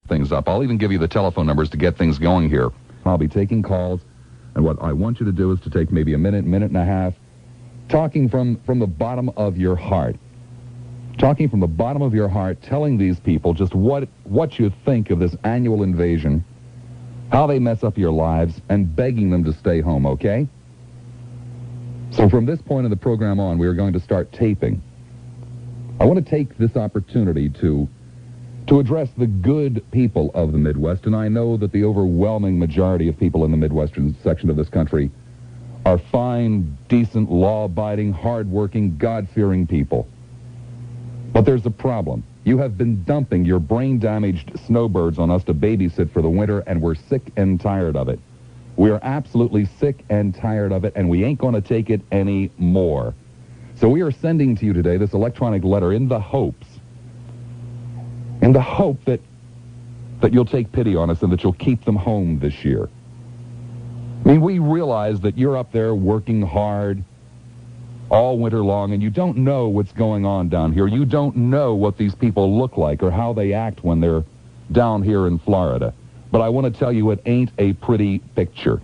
things up. I'll even give you the telephone numbers to get things going here. I'll be taking calls, and what I want you to do is to take maybe a minute and a half, talking from the bottom of your heart. Talking from the bottom of your heart, telling these people just what you think of this annual invasion, how they mess up your lives, and begging them to stay home, okay? So from this point in the program on, we are going to start taping. I want to take this opportunity to address the good people of the Midwest, and I know that the overwhelming majority of people in the Midwestern section of this country are fine, decent, law-abiding, hard-working, God-fearing people. But there's a problem. You have been dumping your brain-damaged snowbirds on us to babysit for the winter, and we're sick and tired of it. We are absolutely sick and tired of it, and we ain't going to take it anymore. So we are sending to you today this electronic letter in the hope that you'll take pity on us and that you'll keep them home this year. I mean, we realize that you're up there working hard all winter long, and you don't know what's going on down here. You don't know what these people look like or how they act when they're down here in Florida. But I want to tell you, it ain't a pretty picture.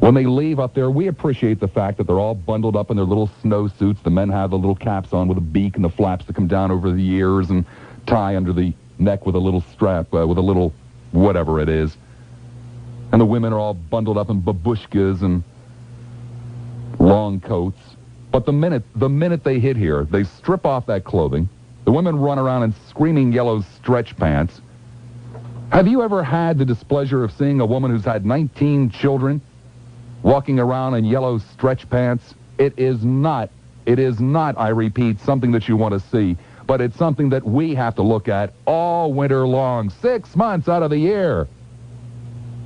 When they leave up there, we appreciate the fact that they're all bundled up in their little snowsuits. The men have the little caps on with a beak and the flaps that come down over the ears and tie under the neck with a little strap, with a little whatever it is. And the women are all bundled up in babushkas and long coats. But the minute they hit here, they strip off that clothing. The women run around in screaming yellow stretch pants. Have you ever had the displeasure of seeing a woman who's had 19 children walking around in yellow stretch pants? It is not, I repeat, something that you want to see, but it's something that we have to look at all winter long, 6 months out of the year.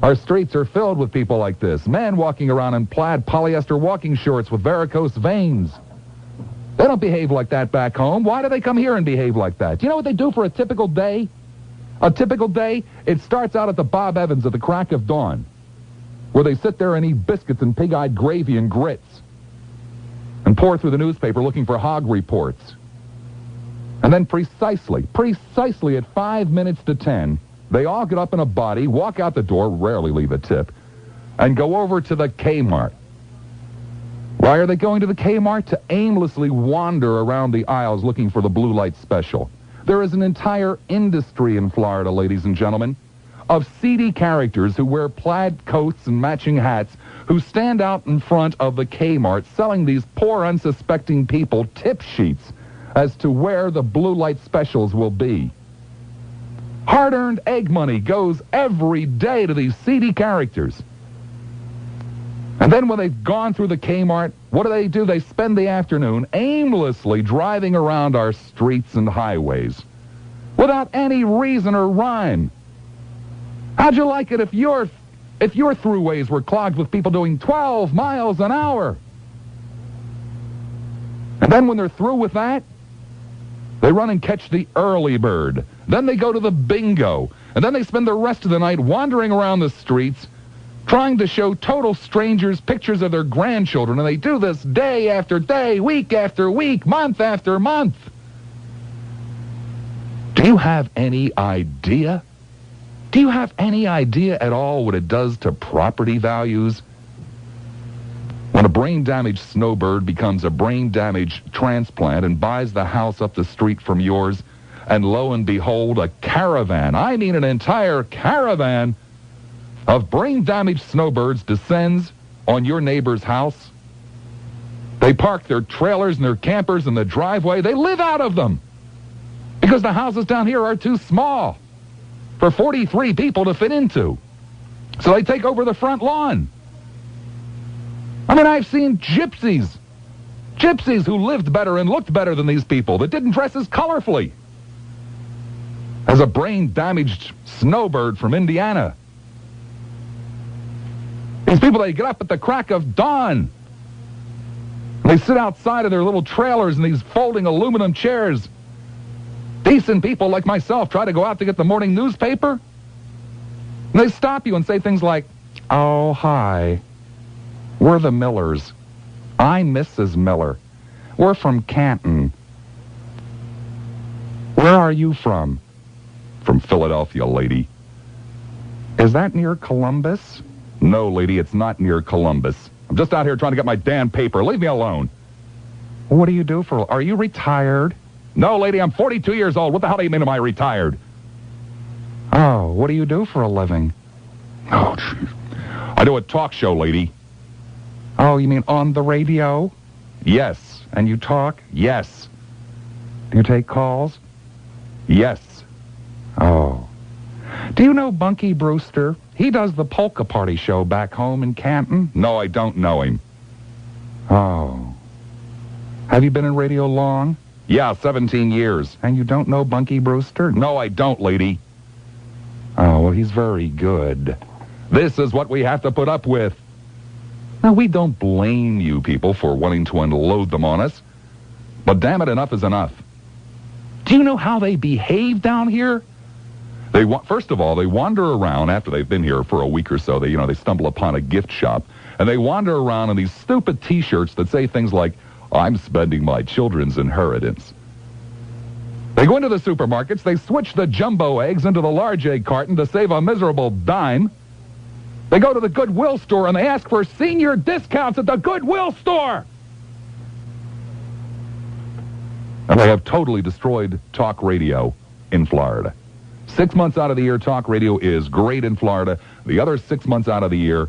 Our streets are filled with people like this, men walking around in plaid polyester walking shorts with varicose veins. They don't behave like that back home. Why do they come here and behave like that? Do you know what they do for a typical day? A typical day, it starts out at the Bob Evans at the crack of dawn, where they sit there and eat biscuits and pig-eyed gravy and grits and pour through the newspaper looking for hog reports. And then precisely at 5 minutes to 10, they all get up in a body, walk out the door, rarely leave a tip, and go over to the Kmart. Why are they going to the Kmart? To aimlessly wander around the aisles looking for the blue light special. There is an entire industry in Florida, ladies and gentlemen, of seedy characters who wear plaid coats and matching hats, who stand out in front of the Kmart selling these poor, unsuspecting people tip sheets as to where the blue light specials will be. Hard-earned egg money goes every day to these seedy characters. And then when they've gone through the Kmart, what do? They spend the afternoon aimlessly driving around our streets and highways without any reason or rhyme. How'd you like it if your throughways were clogged with people doing 12 miles an hour? And then when they're through with that, they run and catch the early bird. Then they go to the bingo. And then they spend the rest of the night wandering around the streets trying to show total strangers pictures of their grandchildren. And they do this day after day, week after week, month after month. Do you have any idea? Do you have any idea at all what it does to property values? When a brain-damaged snowbird becomes a brain-damaged transplant and buys the house up the street from yours, and lo and behold, a caravan, I mean an entire caravan of brain-damaged snowbirds descends on your neighbor's house. They park their trailers and their campers in the driveway. They live out of them because the houses down here are too small for 43 people to fit into. So they take over the front lawn. I mean, I've seen gypsies who lived better and looked better than these people, that didn't dress as colorfully as a brain-damaged snowbird from Indiana. These people, they get up at the crack of dawn. They sit outside of their little trailers in these folding aluminum chairs. Decent people like myself try to go out to get the morning newspaper. And they stop you and say things like, "Oh, hi. We're the Millers. I'm Mrs. Miller. We're from Canton. Where are you from?" from Philadelphia, lady. Is that near Columbus? No, lady, it's not near Columbus. I'm just out here trying to get my damn paper. Leave me alone. What do you do for... Are you retired? No, lady, I'm 42 years old. What the hell do you mean am I retired? Oh, what do you do for a living? Oh, jeez. I do a talk show, lady. Oh, you mean on the radio? Yes. And you talk? Yes. Do you take calls? Yes. Oh. Do you know Bunky Brewster? He does the Polka Party show back home in Canton. No, I don't know him. Oh. Have you been in radio long? Yeah, 17 years. And you don't know Bunky Brewster? No, I don't, lady. Oh, well, he's very good. This is what we have to put up with. Now, we don't blame you people for wanting to unload them on us. But damn it, enough is enough. Do you know how they behave down here? First of all, they wander around after they've been here for a week or so. They stumble upon a gift shop, and they wander around in these stupid T-shirts that say things like, "I'm spending my children's inheritance." They go into the supermarkets, they switch the jumbo eggs into the large egg carton to save a miserable dime. They go to the Goodwill store and they ask for senior discounts at the Goodwill store. And they have totally destroyed talk radio in Florida. 6 months out of the year, talk radio is great in Florida. The other 6 months out of the year,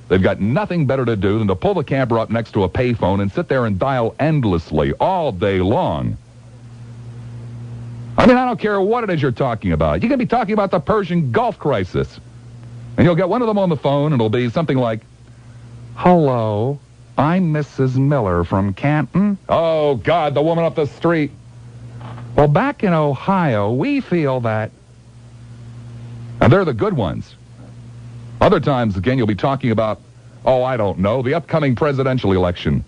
they've got nothing better to do than to pull the camera up next to a payphone and sit there and dial endlessly all day long. I mean, I don't care what it is you're talking about. You can be talking about the Persian Gulf crisis. And you'll get one of them on the phone, and it'll be something like, "Hello, I'm Mrs. Miller from Canton." "Oh, God, the woman up the street." "Well, back in Ohio, we feel that..." And they're the good ones. Other times, again, you'll be talking about, oh, I don't know, the upcoming presidential election.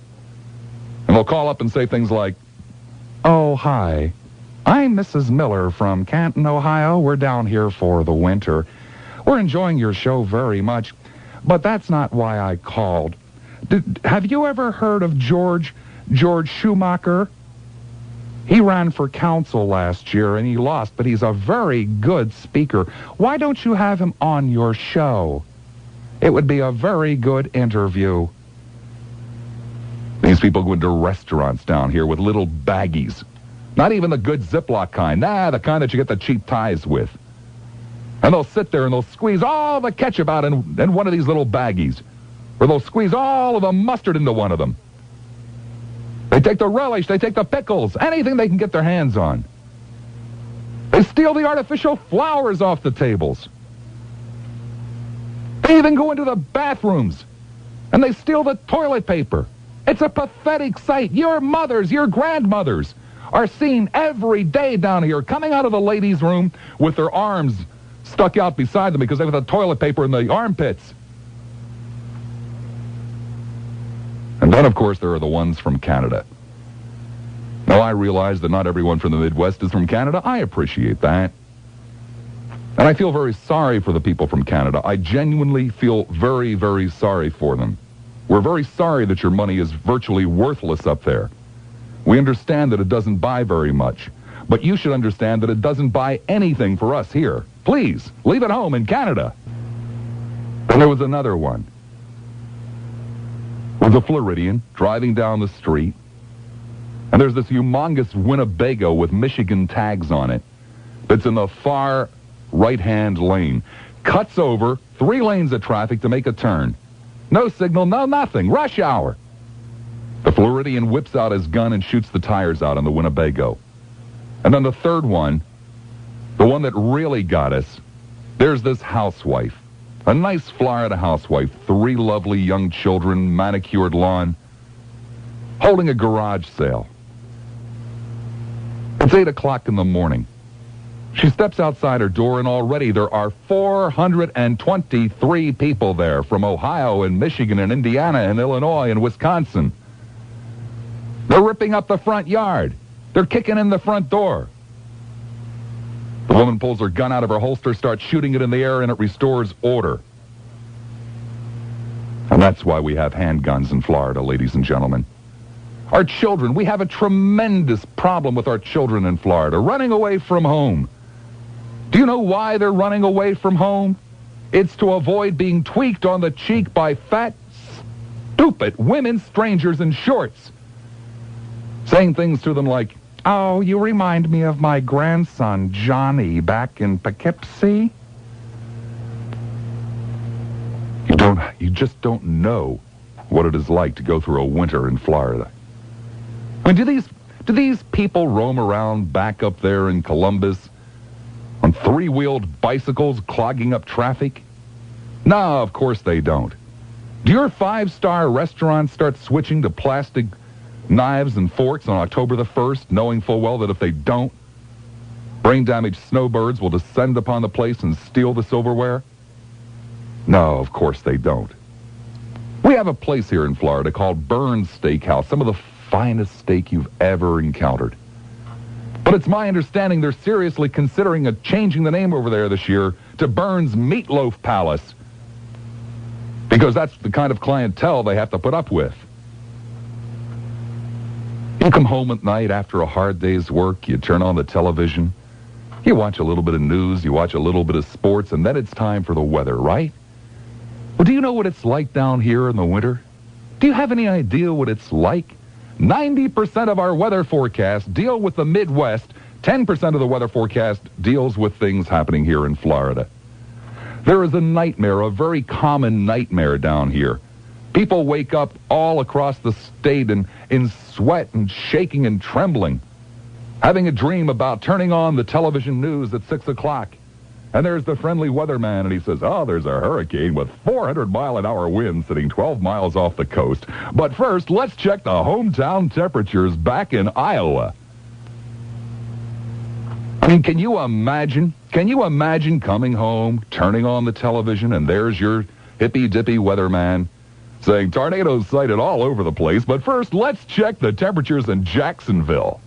And they'll call up and say things like, "Oh, hi. I'm Mrs. Miller from Canton, Ohio. We're down here for the winter. We're enjoying your show very much, but that's not why I called. Have you ever heard of George Schumacher? He ran for council last year, and he lost, but he's a very good speaker. Why don't you have him on your show? It would be a very good interview." These people go into restaurants down here with little baggies. Not even the good Ziploc kind. Nah, the kind that you get the cheap ties with. And they'll sit there and they'll squeeze all the ketchup out in one of these little baggies. Or they'll squeeze all of the mustard into one of them. They take the relish, they take the pickles, anything they can get their hands on. They steal the artificial flowers off the tables. They even go into the bathrooms and they steal the toilet paper. It's a pathetic sight. Your mothers, your grandmothers are seen every day down here coming out of the ladies' room with their arms stuck out beside them because they have the toilet paper in the armpits. And then, of course, there are the ones from Canada. Now, I realize that not everyone from the Midwest is from Canada. I appreciate that. And I feel very sorry for the people from Canada. I genuinely feel very, very sorry for them. We're very sorry that your money is virtually worthless up there. We understand that it doesn't buy very much. But you should understand that it doesn't buy anything for us here. Please, leave it home in Canada. And there was another one. It was a Floridian driving down the street. And there's this humongous Winnebago with Michigan tags on it that's in the far right-hand lane. Cuts over 3 lanes of traffic to make a turn. No signal, no nothing. Rush hour. The Floridian whips out his gun and shoots the tires out on the Winnebago. And then the third one, the one that really got us, there's this housewife. A nice Florida housewife, 3 lovely young children, manicured lawn, holding a garage sale. It's 8 o'clock in the morning. She steps outside her door, and already there are 423 people there from Ohio and Michigan and Indiana and Illinois and Wisconsin. They're ripping up the front yard. They're kicking in the front door. The woman pulls her gun out of her holster, starts shooting it in the air, and it restores order. And that's why we have handguns in Florida, ladies and gentlemen. Our children, we have a tremendous problem with our children in Florida, running away from home. Do you know why they're running away from home? It's to avoid being tweaked on the cheek by fat, stupid women strangers in shorts, saying things to them like, "Oh, you remind me of my grandson, Johnny, back in Poughkeepsie." You just don't know what it is like to go through a winter in Florida. I mean, do these people roam around back up there in Columbus on three-wheeled bicycles clogging up traffic? No, of course they don't. Do your five-star restaurants start switching to plastic knives and forks on October the 1st, knowing full well that if they don't, brain-damaged snowbirds will descend upon the place and steal the silverware? No, of course they don't. We have a place here in Florida called Burns Steakhouse, some of the finest steak you've ever encountered. But it's my understanding they're seriously considering changing the name over there this year to Burns Meatloaf Palace, because that's the kind of clientele they have to put up with. You come home at night after a hard day's work, you turn on the television, you watch a little bit of news, you watch a little bit of sports, and then it's time for the weather, right? Well, do you know what it's like down here in the winter? Do you have any idea what it's like? 90% of our weather forecasts deal with the Midwest. 10% of the weather forecast deals with things happening here in Florida. There is a nightmare, a very common nightmare down here. People wake up all across the state in sweat and shaking and trembling, having a dream about turning on the television news at 6 o'clock. And there's the friendly weatherman, and he says, "Oh, there's a hurricane with 400-mile-an-hour winds sitting 12 miles off the coast. But first, let's check the hometown temperatures back in Iowa." I mean, can you imagine coming home, turning on the television, and there's your hippy-dippy weatherman saying, "Tornadoes sighted all over the place, but first, let's check the temperatures in Jacksonville."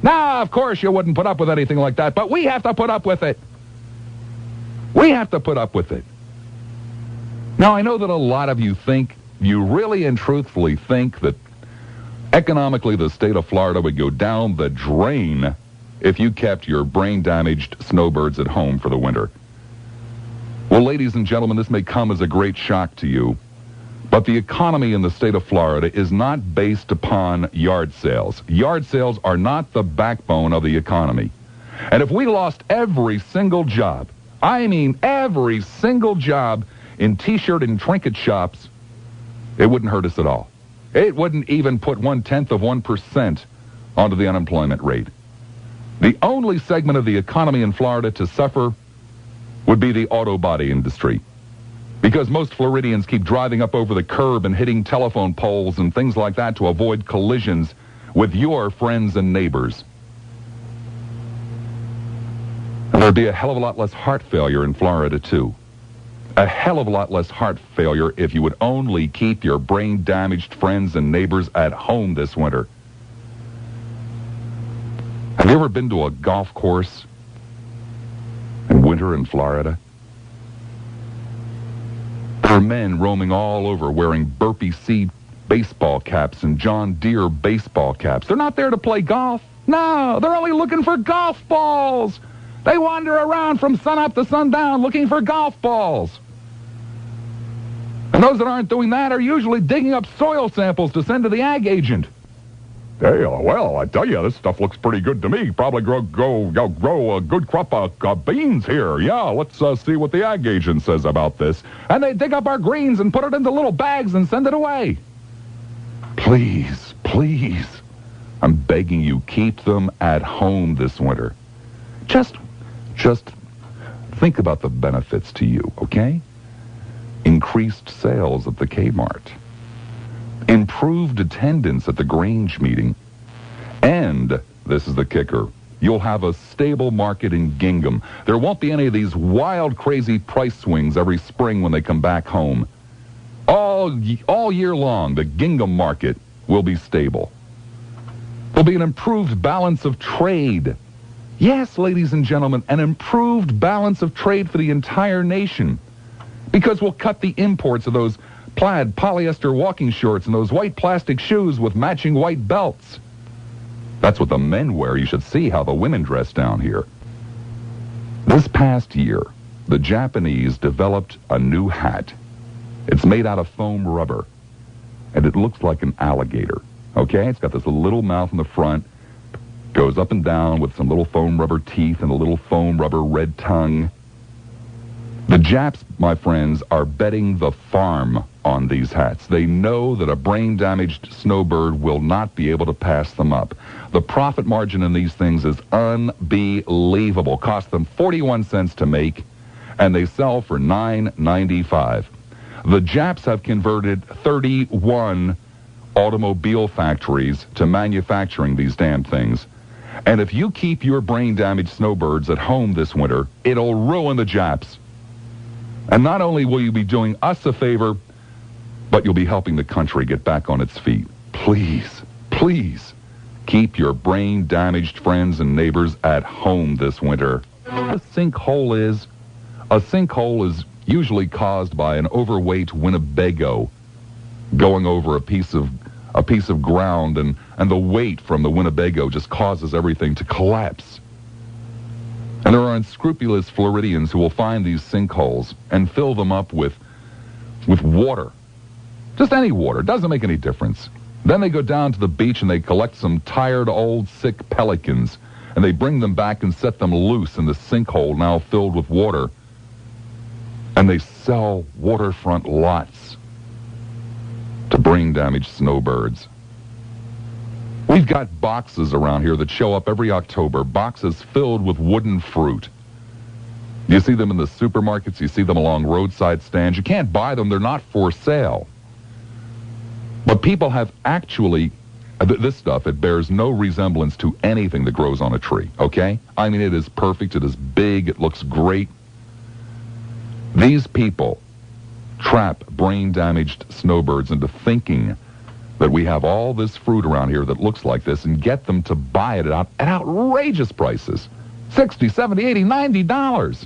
Now, of course, you wouldn't put up with anything like that, but we have to put up with it. We have to put up with it. Now, I know that a lot of you really and truthfully think that economically the state of Florida would go down the drain if you kept your brain-damaged snowbirds at home for the winter. Well, ladies and gentlemen, this may come as a great shock to you, but the economy in the state of Florida is not based upon yard sales. Yard sales are not the backbone of the economy. And if we lost every single job, I mean every single job in T-shirt and trinket shops, it wouldn't hurt us at all. It wouldn't even put 0.1% onto the unemployment rate. The only segment of the economy in Florida to suffer would be the auto body industry, because most Floridians keep driving up over the curb and hitting telephone poles and things like that to avoid collisions with your friends and neighbors. And there'd be a hell of a lot less heart failure in Florida, too. A hell of a lot less heart failure if you would only keep your brain-damaged friends and neighbors at home this winter. Have you ever been to a golf course in winter in Florida? There are men roaming all over wearing Burpee Seed baseball caps and John Deere baseball caps. They're not there to play golf. No, they're only looking for golf balls. They wander around from sunup to sundown looking for golf balls. And those that aren't doing that are usually digging up soil samples to send to the ag agent. Hey, well, I tell you, this stuff looks pretty good to me. Probably grow a good crop of beans here. Yeah, let's see what the ag agent says about this. And they dig up our greens and put it into little bags and send it away. Please, please, I'm begging you, keep them at home this winter. Just think about the benefits to you, okay? Increased sales at the Kmart. Improved attendance at the Grange meeting. And, this is the kicker, you'll have a stable market in Gingham. There won't be any of these wild, crazy price swings every spring when they come back home. All year long, the Gingham market will be stable. There'll be an improved balance of trade. Yes, ladies and gentlemen, an improved balance of trade for the entire nation. Because we'll cut the imports of those plaid polyester walking shorts and those white plastic shoes with matching white belts. That's what the men wear. You should see how the women dress down here. This past year, the Japanese developed a new hat. It's made out of foam rubber, and it looks like an alligator. Okay? It's got this little mouth in the front, goes up and down with some little foam rubber teeth and a little foam rubber red tongue. The Japs, my friends, are betting the farm on these hats. They know that a brain-damaged snowbird will not be able to pass them up. The profit margin in these things is unbelievable. Cost them 41 cents to make, and they sell for $9.95. The Japs have converted 31 automobile factories to manufacturing these damn things. And if you keep your brain-damaged snowbirds at home this winter, it'll ruin the Japs. And not only will you be doing us a favor, but you'll be helping the country get back on its feet. Please, please, keep your brain-damaged friends and neighbors at home this winter. A sinkhole is usually caused by an overweight Winnebago going over a piece of ground, and the weight from the Winnebago just causes everything to collapse. And there are unscrupulous Floridians who will find these sinkholes and fill them up with water. Just any water. Doesn't make any difference. Then they go down to the beach and they collect some tired, old, sick pelicans, and they bring them back and set them loose in the sinkhole now filled with water. And they sell waterfront lots to brain-damaged snowbirds. We've got boxes around here that show up every October, boxes filled with wooden fruit. You see them in the supermarkets, you see them along roadside stands. You can't buy them, they're not for sale. But people have actually, this stuff, it bears no resemblance to anything that grows on a tree, okay? I mean, it is perfect, it is big, it looks great. These people trap brain-damaged snowbirds into thinking that we have all this fruit around here that looks like this and get them to buy it at outrageous prices. $60, $70, $80, $90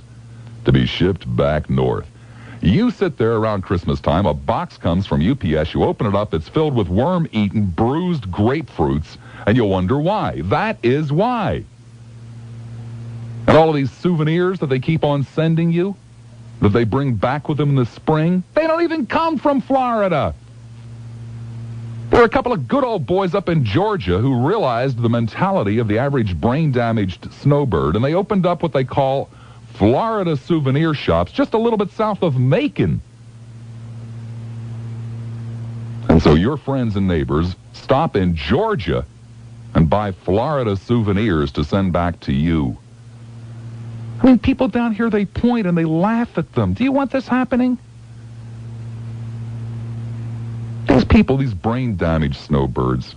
to be shipped back north. You sit there around Christmas time, a box comes from UPS, you open it up, it's filled with worm-eaten, bruised grapefruits, and you'll wonder why. That is why. And all of these souvenirs that they keep on sending you, that they bring back with them in the spring, they don't even come from Florida. There are a couple of good old boys up in Georgia who realized the mentality of the average brain-damaged snowbird, and they opened up what they call Florida souvenir shops just a little bit south of Macon. And so your friends and neighbors stop in Georgia and buy Florida souvenirs to send back to you. I mean, people down here, they point and they laugh at them. Do you want this happening? These people, these brain-damaged snowbirds,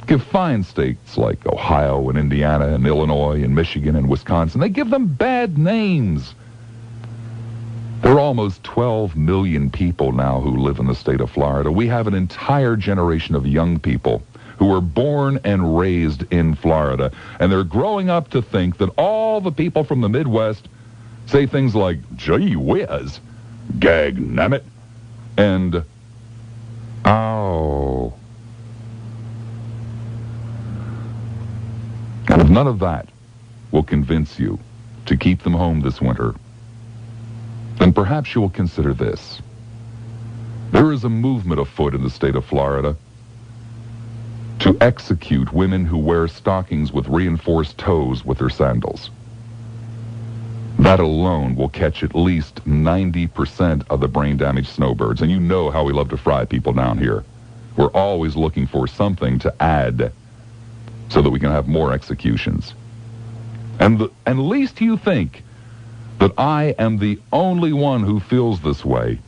give fine states like Ohio and Indiana and Illinois and Michigan and Wisconsin, they give them bad names. There are almost 12 million people now who live in the state of Florida. We have an entire generation of young people who were born and raised in Florida, and they're growing up to think that all the people from the Midwest say things like, gee whiz, gag nabbit, and oh. And if none of that will convince you to keep them home this winter, then perhaps you will consider this. There is a movement afoot in the state of Florida to execute women who wear stockings with reinforced toes with their sandals. That alone will catch at least 90% of the brain-damaged snowbirds. And you know how we love to fry people down here. We're always looking for something to add so that we can have more executions. And least you think that I am the only one who feels this way,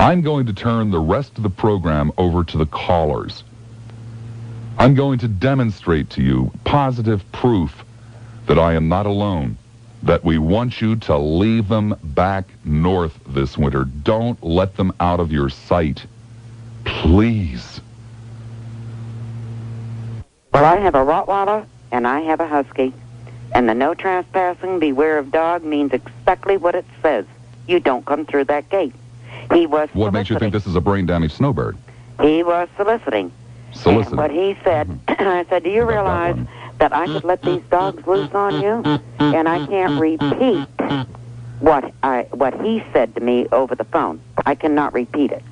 I'm going to turn the rest of the program over to the callers. I'm going to demonstrate to you positive proof that I am not alone, that we want you to leave them back north this winter. Don't let them out of your sight. Please. Well, I have a Rottweiler and I have a Husky. And the no trespassing, beware of dog means exactly what it says. You don't come through that gate. He was What makes you think this is a brain-damaged snowbird? He was soliciting. And what he said, I said, do you realize that I could let these dogs loose on you, and I can't repeat what he said to me over the phone. I cannot repeat it.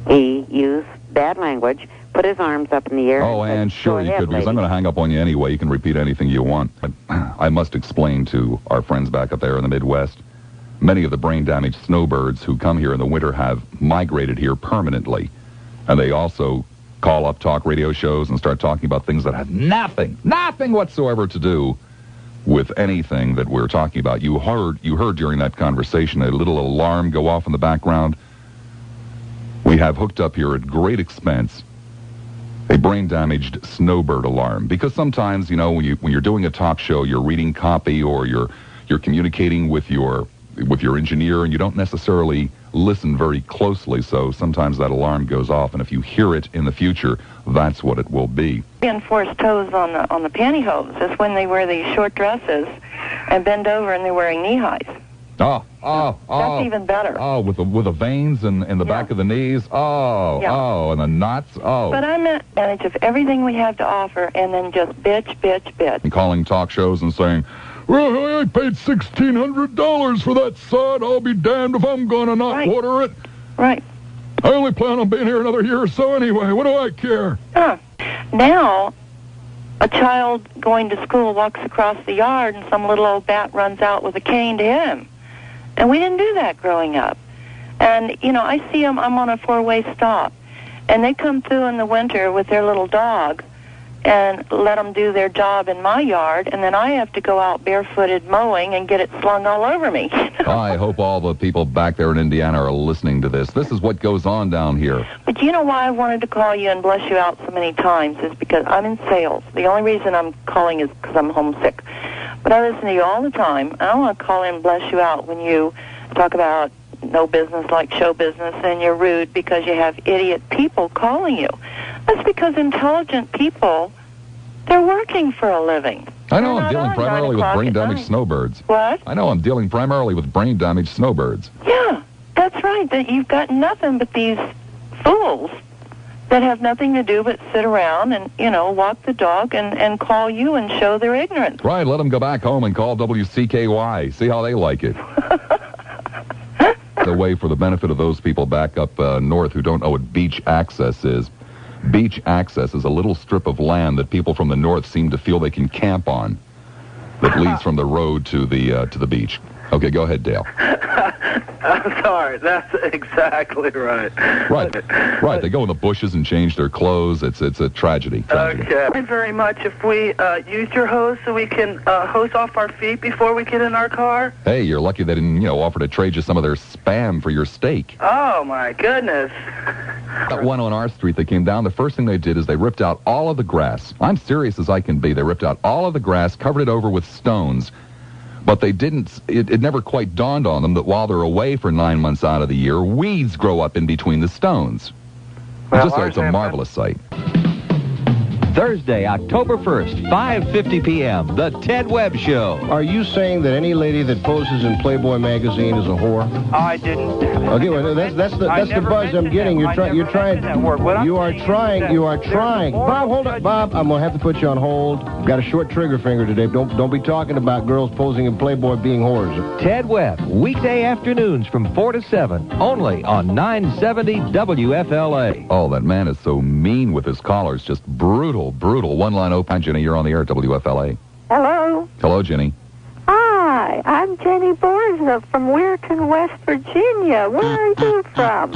He used bad language, put his arms up in the air. Oh, and sure you could, because I'm going to hang up on you anyway. You can repeat anything you want. I must explain to our friends back up there in the Midwest, many of the brain-damaged snowbirds who come here in the winter have migrated here permanently. And they also call up talk radio shows and start talking about things that have nothing whatsoever to do with anything that we're talking about. You heard during that conversation a little alarm go off in the background. We have hooked up here at great expense a brain-damaged snowbird alarm, because sometimes, you know, when you're doing a talk show, you're reading copy or you're communicating with your engineer, and you don't necessarily listen very closely, so sometimes that alarm goes off, and if you hear it in the future, that's what it will be. Reinforced toes on the pantyhose is when they wear these short dresses and bend over and they're wearing knee highs. That's even better. Oh, with the veins in the back of the knees. And the knots. But I'm at advantage of everything we have to offer, and then just bitch. And calling talk shows and saying, well, I paid $1,600 for that sod. I'll be damned if I'm going to not water it. Right. I only plan on being here another year or so anyway. What do I care? Now, a child going to school walks across the yard and some little old bat runs out with a cane to hit him. And we didn't do that growing up. And, you know, I see them, I'm on a four-way stop. And they come through in the winter with their little dog and let them do their job in my yard, and then I have to go out barefooted mowing and get it slung all over me. I hope all the people back there in Indiana are listening to this. This is what goes on down here. But you know why I wanted to call you and bless you out so many times is because I'm in sales. The only reason I'm calling is because I'm homesick. But I listen to you all the time. I want to call in and bless you out when you talk about no business like show business, and you're rude because you have idiot people calling you. That's because intelligent people, they're working for a living. I know I'm dealing primarily with brain-damaged snowbirds. What? I know I'm dealing primarily with brain-damaged snowbirds. Yeah, that's right. That you've got nothing but these fools that have nothing to do but sit around and, you know, walk the dog and call you and show their ignorance. Right, let them go back home and call WCKY. See how they like it. The way for the benefit of those people back up north who don't know what beach access is. Beach access is a little strip of land that people from the north seem to feel they can camp on that leads from the road to the beach. Okay, go ahead, Dale. I'm sorry. That's exactly right. Right. They go in the bushes and change their clothes. It's a tragedy. Okay. Thank you very much. If we use your hose so we can hose off our feet before we get in our car. Hey, you're lucky they didn't, offer to trade you some of their Spam for your steak. Oh, my goodness. That one on our street that came down, the first thing they did is they ripped out all of the grass. I'm serious as I can be. They ripped out all of the grass, covered it over with stones. But they didn't, it never quite dawned on them that while they're away for 9 months out of the year, weeds grow up in between the stones. It's a marvelous sight. Thursday, October 1st, 5:50 p.m., The Ted Webb Show. Are you saying that any lady that poses in Playboy magazine is a whore? I didn't. Okay, well, that's the buzz I'm getting. You're trying. You are trying. Bob, hold up, Bob. I'm gonna have to put you on hold. Got a short trigger finger today. Don't be talking about girls posing in Playboy being whores. Ted Webb, weekday afternoons from 4 to 7, only on 970 WFLA. Oh, that man is so mean with his callers, just brutal. One line open. Jenny, you're on the air at WFLA. Hello. Hello, Jenny. Hi, I'm Jenny Borza from Weirton, West Virginia. Where are you from?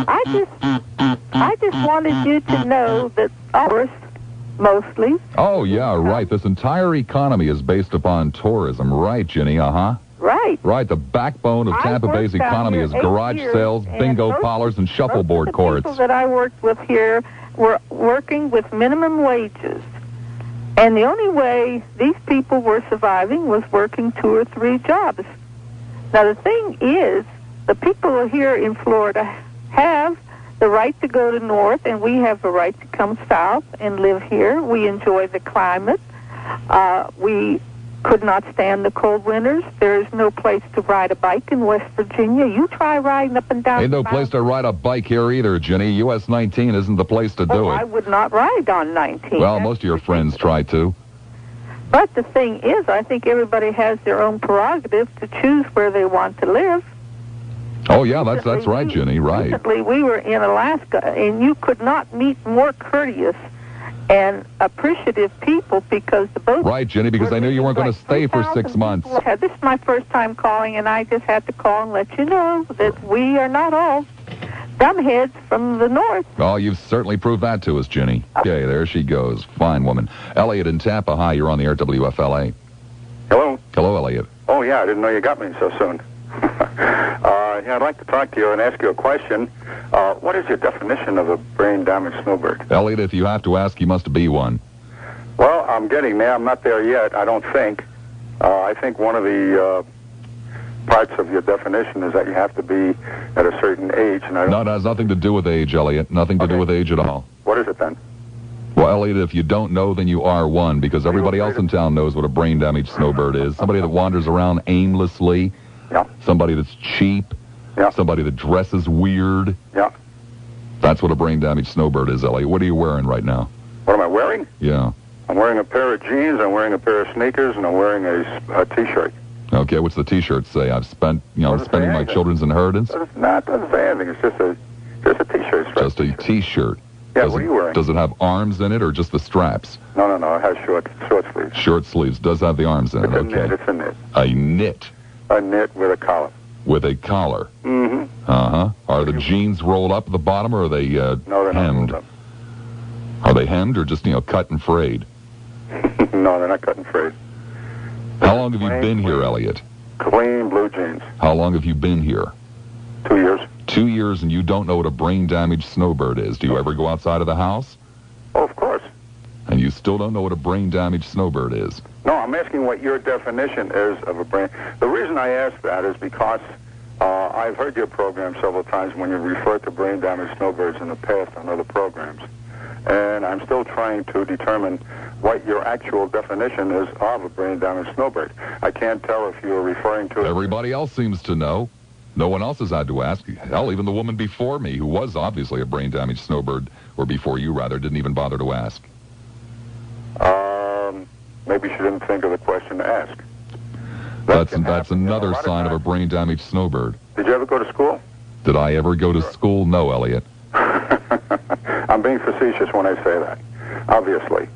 I just wanted you to know that ours, mostly. Oh, yeah, right. This entire economy is based upon tourism. Right, Jenny, Right. Right, the backbone of Tampa Bay's economy is garage sales, bingo parlors, and shuffleboard courts. The people that I worked with here were working with minimum wages. And the only way these people were surviving was working 2 or 3 jobs. Now, the thing is, the people here in Florida have the right to go to north, and we have the right to come south and live here. We enjoy the climate. We could not stand the cold winters. There is no place to ride a bike in West Virginia. You try riding up and down. Ain't no place to ride a bike here either, Ginny. US 19 isn't the place to do it. I would not ride on 19. Well, most of your friends try to. But the thing is, I think everybody has their own prerogative to choose where they want to live. Oh, yeah, that's right, Ginny, right. Recently, we were in Alaska, and you could not meet more courteous and appreciative people because the boat... Right, Ginny, because they knew you weren't going to stay for 6 months. This is my first time calling, and I just had to call and let you know that we are not all dumbheads from the north. Oh, you've certainly proved that to us, Ginny. Okay, there she goes. Fine woman. Elliot in Tampa. Hi, you're on the air, WFLA. Hello. Hello, Elliot. Oh, yeah, I didn't know you got me so soon. Yeah, I'd like to talk to you and ask you a question. What is your definition of a brain-damaged snowbird? Elliot, if you have to ask, you must be one. Well, I'm getting there. I'm not there yet, I don't think. I think one of the parts of your definition is that you have to be at a certain age. And I don't... No, it has nothing to do with age, Elliot. Nothing to do with age at all. What is it then? Well, Elliot, if you don't know, then you are one, because everybody else in town knows what a brain-damaged snowbird is. Somebody that wanders around aimlessly. Yeah. Somebody that's cheap. Yeah. Somebody that dresses weird. Yeah. That's what a brain-damaged snowbird is, Elliot. What are you wearing right now? What am I wearing? Yeah. I'm wearing a pair of jeans, I'm wearing a pair of sneakers, and I'm wearing a T-shirt. Okay, what's the T-shirt say? I'm spending my children's inheritance? No, it doesn't say anything. It's just a T-shirt. Just a T-shirt. Yeah, what are you wearing? Does it have arms in it or just the straps? No, it has short sleeves. Short sleeves. Does have the arms in it, okay. It's a knit. A knit. A knit with a collar. With a collar. Mm-hmm. Uh-huh. Are the jeans rolled up at the bottom, or are they no, they're hemmed? not rolled up. Are they hemmed or just, cut and frayed? No, they're not cut and frayed. How long have you been here, Elliot? Clean blue jeans. How long have you been here? 2 years. 2 years, and you don't know what a brain-damaged snowbird is. Do you ever go outside of the house? Oh, of course. And you still don't know what a brain-damaged snowbird is? No, I'm asking what your definition is of a brain. The reason I ask that is because I've heard your program several times when you referred to brain-damaged snowbirds in the past on other programs. And I'm still trying to determine what your actual definition is of a brain-damaged snowbird. I can't tell if you're referring to... Everybody else seems to know. No one else has had to ask. Hell, even the woman before me, who was obviously a brain-damaged snowbird, or before you, rather, didn't even bother to ask. Maybe she didn't think of the question to ask. That's another sign of a brain-damaged snowbird. Did you ever go to school? Did I ever go to school? No, Elliot. I'm being facetious when I say that, obviously.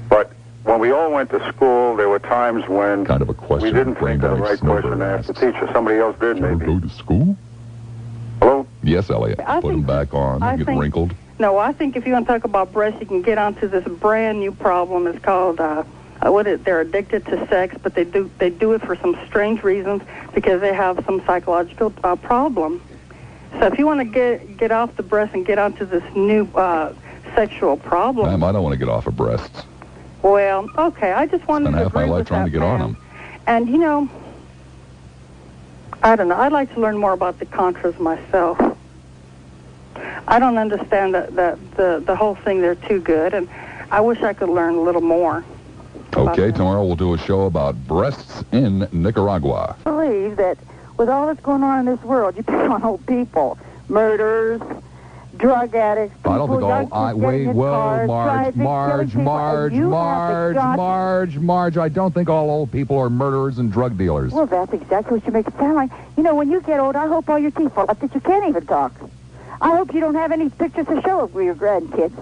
But when we all went to school, there were times when kind of a question we didn't think of the right question to ask the teacher. Somebody else did, did you maybe. ever go to school? Hello? Yes, Elliot. Put them back on. They get wrinkled. No, I think if you want to talk about breasts, you can get onto this brand new problem. It's called... they're addicted to sex, but they do it for some strange reasons because they have some psychological problem. So if you want to get off the breast and get onto this new sexual problem, Ma'am, I don't want to get off of breasts. Well, okay, I just wanted Spend to half my agree life with trying that to get on man. them. And I don't know. I'd like to learn more about the contras myself. I don't understand the whole thing. They're too good, and I wish I could learn a little more. Okay, tomorrow we'll do a show about breasts in Nicaragua. I believe that with all that's going on in this world, you pick on old people, murders, drug addicts, people, I don't think all... Wait, whoa, Marge, I don't think all old people are murderers and drug dealers. Well, that's exactly what you make it sound like. When you get old, I hope all your teeth fall out that you can't even talk. I hope you don't have any pictures to show of your grandkids.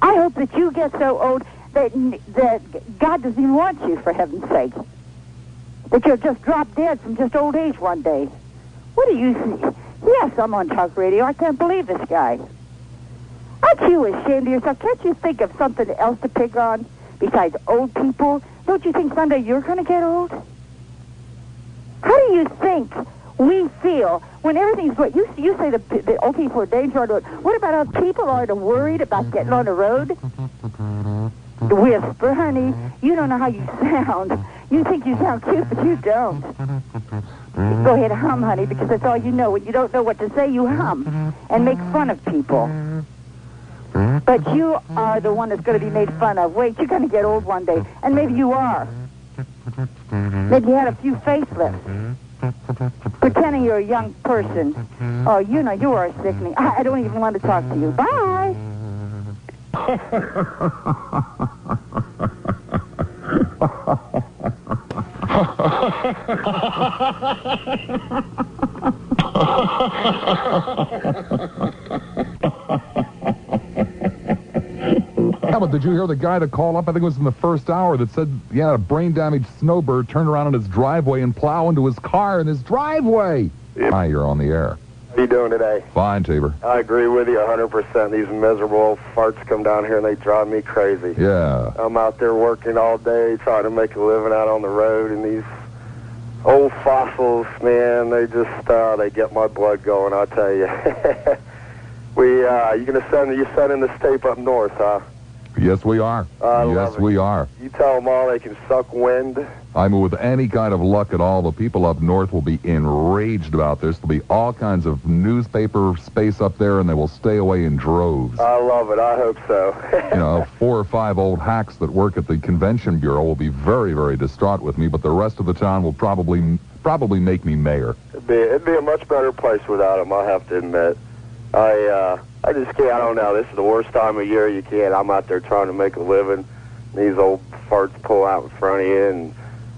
I hope that you get so old that God doesn't even want you, for heaven's sake. That you'll just drop dead from just old age one day. What do you think? Yes, I'm on talk radio. I can't believe this guy. Aren't you ashamed of yourself? Can't you think of something else to pick on besides old people? Don't you think someday you're going to get old? How do you think we feel when everything's what you say the old people are dangerous? What about other people aren't worried about getting on the road? Whisper, honey. You don't know how you sound. You think you sound cute, but you don't. Go ahead, hum, honey, because that's all you know. When you don't know what to say, you hum and make fun of people. But you are the one that's going to be made fun of. Wait, you're going to get old one day, and maybe you are. Maybe you had a few facelifts. Pretending you're a young person. Oh, you know, you are sickening. I don't even want to talk to you. Bye. Yeah, but did you hear the guy that called up, I think it was in the first hour, that said he had a brain-damaged snowbird turn around in his driveway and plow into his car in his driveway? Yep. Hi, you're on the air. How you doing today? Fine, Tabor. I agree with you 100%. These miserable farts come down here and they drive me crazy. Yeah. I'm out there working all day trying to make a living out on the road, and these old fossils, man, they just, they get my blood going, I'll tell you. You're sending this tape up north, huh? Yes, we are. Yes, we are. You tell them all they can suck wind. I mean, with any kind of luck at all, the people up north will be enraged about this. There'll be all kinds of newspaper space up there, and they will stay away in droves. I love it. I hope so. 4 or 5 old hacks that work at the convention bureau will be very, very distraught with me, but the rest of the town will probably make me mayor. It'd be a much better place without them, I have to admit. I just can't, I don't know, this is the worst time of year you can. I'm out there trying to make a living. These old farts pull out in front of you and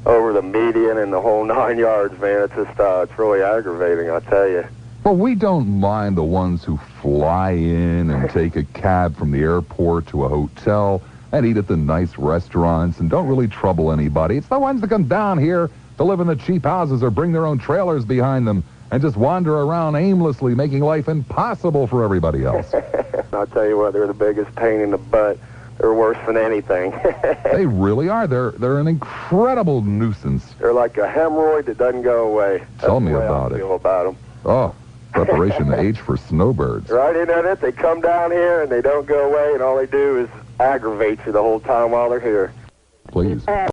over the median and the whole 9 yards, man. It's just, it's really aggravating, I tell you. Well, we don't mind the ones who fly in and take a cab from the airport to a hotel and eat at the nice restaurants and don't really trouble anybody. It's the ones that come down here to live in the cheap houses or bring their own trailers behind them and just wander around aimlessly, making life impossible for everybody else. I'll tell you what, they're the biggest pain in the butt. They're worse than anything. They really are. They're an incredible nuisance. They're like a hemorrhoid that doesn't go away. Tell me about it. I feel about them. Oh, preparation H for snowbirds. Right, isn't that it? They come down here and they don't go away, and all they do is aggravate you the whole time while they're here. Please.